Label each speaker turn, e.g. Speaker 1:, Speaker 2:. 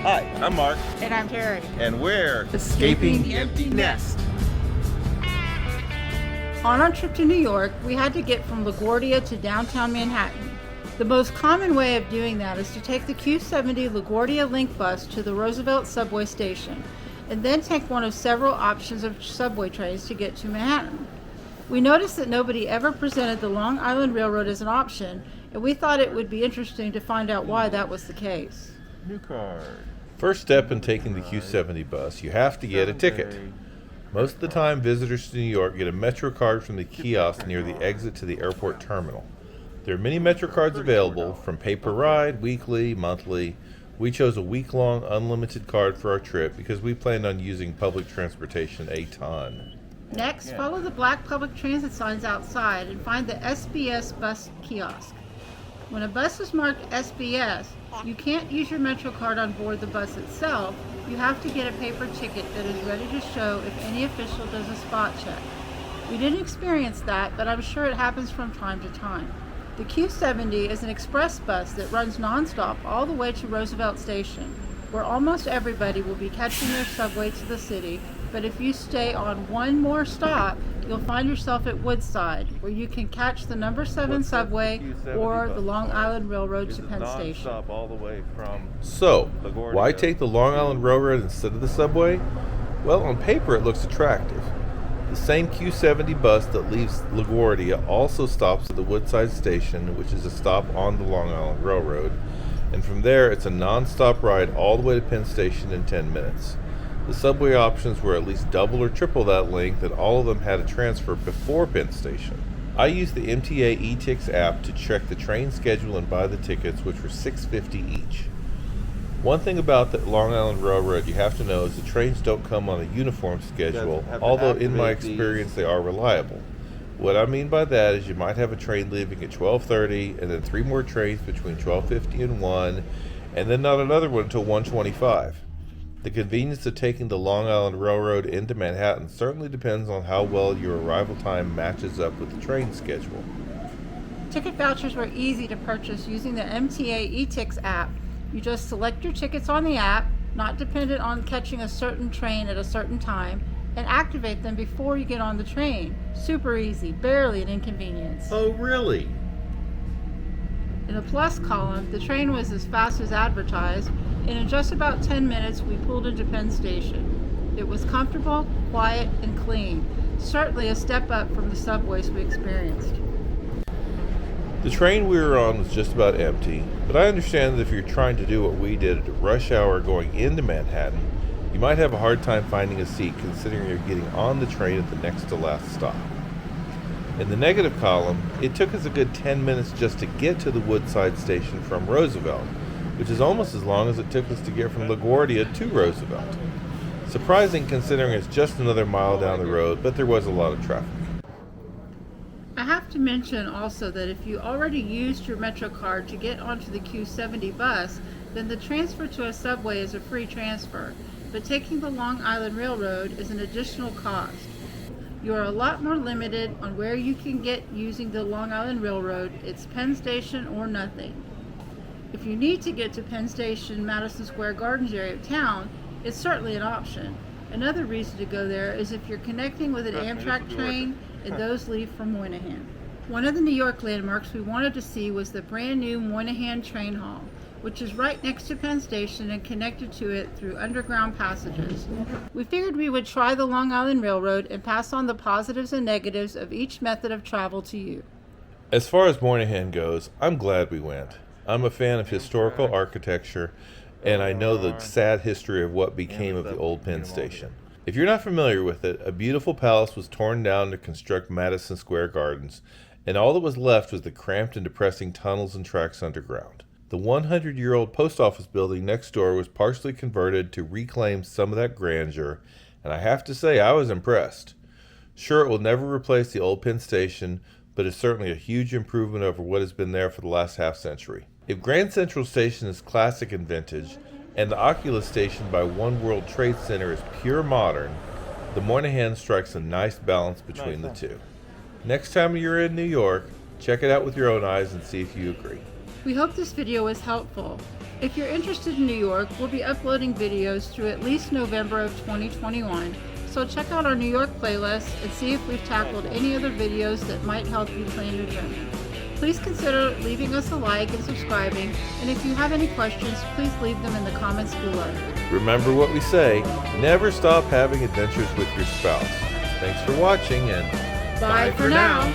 Speaker 1: Hi, I'm Mark.
Speaker 2: And I'm Terry.
Speaker 1: And we're
Speaker 2: Escaping the Empty Nest. On our trip to New York, we had to get from LaGuardia to downtown Manhattan. The most common way of doing that is to take the Q70 LaGuardia Link bus to the Roosevelt subway station, and then take one of several options of subway trains to get to Manhattan. We noticed that nobody ever presented the Long Island Railroad as an option, and we thought it would be interesting to find out why that was the case.
Speaker 1: New card.
Speaker 3: First step in taking the Q70 bus, you have to get a ticket. Most of the time, visitors to New York get a Metro card from the kiosk near the exit to the airport terminal. There are many Metro cards available, from pay-per-ride, weekly, monthly. We chose a week-long unlimited card for our trip because we planned on using public transportation a ton.
Speaker 2: Next, follow the black public transit signs outside and find the SBS bus kiosk. When a bus is marked SBS, you can't use your Metro card on board the bus itself. You have to get a paper ticket that is ready to show if any official does a spot check. We didn't experience that, but I'm sure it happens from time to time. The Q70 is an express bus that runs nonstop all the way to Roosevelt Station, where almost everybody will be catching their subway to the city, but if you stay on one more stop, you'll find yourself at Woodside, where you can catch the number 7 subway or the Long Island Railroad to Penn Station.
Speaker 1: All the way from
Speaker 3: So,
Speaker 1: LaGuardia.
Speaker 3: why take the Long Island Railroad instead of the subway? Well, on paper it looks attractive. The same Q70 bus that leaves LaGuardia also stops at the Woodside Station, which is a stop on the Long Island Railroad, and from there it's a non-stop ride all the way to Penn Station in 10 minutes. The subway options were at least double or triple that length, and all of them had a transfer before Penn Station. I used the MTA eTix app to check the train schedule and buy the tickets, which were $6.50 each. One thing about the Long Island Railroad you have to know is the trains don't come on a uniform schedule, although in my experience they are reliable. What I mean by that is you might have a train leaving at 12:30 and then 3 more trains between 12:50 and 1, and then not another one until 1:25. The convenience of taking the Long Island Railroad into Manhattan certainly depends on how well your arrival time matches up with the train schedule.
Speaker 2: Ticket vouchers were easy to purchase using the MTA eTix app. You just select your tickets on the app, not dependent on catching a certain train at a certain time, and activate them before you get on the train. Super easy, barely an inconvenience.
Speaker 3: Oh, really?
Speaker 2: In the plus column, the train was as fast as advertised, and in just about 10 minutes we pulled into Penn Station. It was comfortable, quiet, and clean. Certainly a step up from the subways we experienced.
Speaker 3: The train we were on was just about empty, but I understand that if you're trying to do what we did at rush hour going into Manhattan, you might have a hard time finding a seat considering you're getting on the train at the next to last stop. In the negative column, it took us a good 10 minutes just to get to the Woodside Station from Roosevelt, which is almost as long as it took us to get from LaGuardia to Roosevelt. Surprising considering it's just another mile down the road, but there was a lot of traffic.
Speaker 2: I have to mention also that if you already used your Metro card to get onto the Q70 bus, then the transfer to a subway is a free transfer, but taking the Long Island Railroad is an additional cost. You are a lot more limited on where you can get using the Long Island Railroad. It's Penn Station or nothing. If you need to get to Penn Station, Madison Square Gardens area of town, it's certainly an option. Another reason to go there is if you're connecting with an Amtrak train and those leave from Moynihan. One of the New York landmarks we wanted to see was the brand new Moynihan train hall, which is right next to Penn Station and connected to it through underground passages. We figured we would try the Long Island Railroad and pass on the positives and negatives of each method of travel to you.
Speaker 3: As far as Moynihan goes, I'm glad we went. I'm a fan of historical architecture, and I know the sad history of what became of the old Penn Station. If you're not familiar with it, a beautiful palace was torn down to construct Madison Square Gardens, and all that was left was the cramped and depressing tunnels and tracks underground. The 100-year-old post office building next door was partially converted to reclaim some of that grandeur, and I have to say I was impressed. Sure, it will never replace the old Penn Station, but it's certainly a huge improvement over what has been there for the last half-century. If Grand Central Station is classic and vintage, and the Oculus Station by One World Trade Center is pure modern, the Moynihan strikes a nice balance between the two. Next time you're in New York, check it out with your own eyes and see if you agree.
Speaker 2: We hope this video was helpful. If you're interested in New York, we'll be uploading videos through at least November of 2021, so check out our New York playlist and see if we've tackled any other videos that might help you plan your journey. Please consider leaving us a like and subscribing, and if you have any questions, please leave them in the comments below.
Speaker 3: Remember what we say, never stop having adventures with your spouse. Thanks for watching and
Speaker 2: Bye for now.